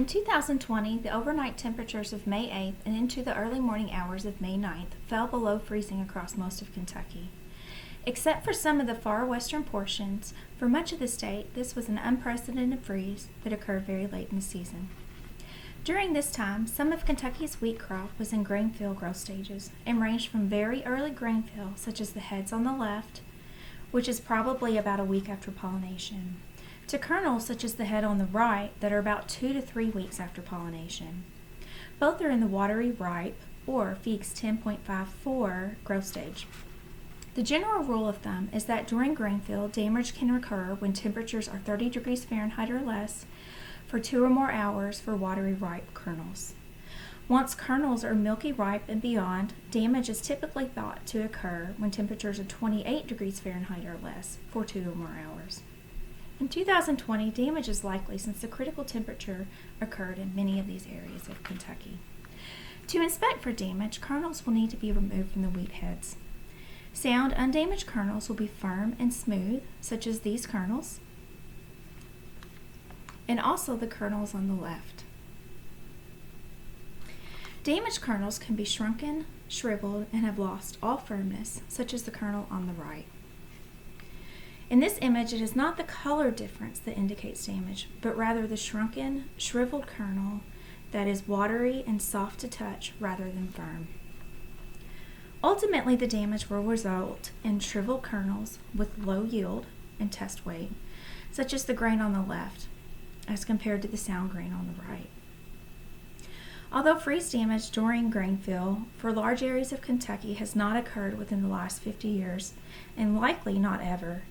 In 2020, the overnight temperatures of May 8th and into the early morning hours of May 9th fell below freezing across most of Kentucky. Except for some of the far western portions, for much of the state, this was an unprecedented freeze that occurred very late in the season. During this time, some of Kentucky's wheat crop was in grain fill growth stages and ranged from very early grain fill, such as the heads on the left, which is probably about a week after pollination, to kernels such as the head on the right that are about 2 to 3 weeks after pollination. Both are in the watery ripe, or Feeks 10.54 growth stage. The general rule of thumb is that during grain fill, damage can occur when temperatures are 30 degrees Fahrenheit or less for 2 or more hours for watery ripe kernels. Once kernels are milky ripe and beyond, damage is typically thought to occur when temperatures are 28 degrees Fahrenheit or less for 2 or more hours. In 2020, damage is likely since the critical temperature occurred in many of these areas of Kentucky. To inspect for damage, kernels will need to be removed from the wheat heads. Sound, undamaged kernels will be firm and smooth, such as these kernels, and also the kernels on the left. Damaged kernels can be shrunken, shriveled, and have lost all firmness, such as the kernel on the right. In this image, it is not the color difference that indicates damage, but rather the shrunken, shriveled kernel that is watery and soft to touch rather than firm. Ultimately, the damage will result in shriveled kernels with low yield and test weight, such as the grain on the left, as compared to the sound grain on the right. Although freeze damage during grain fill for large areas of Kentucky has not occurred within the last 50 years, and likely not ever,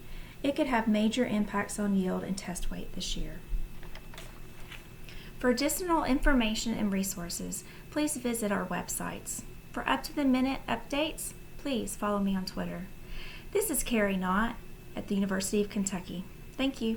it could have major impacts on yield and test weight this year. For additional information and resources, please visit our websites. For up-to-the-minute updates, please follow me on Twitter. This is Carrie Knott at the University of Kentucky. Thank you.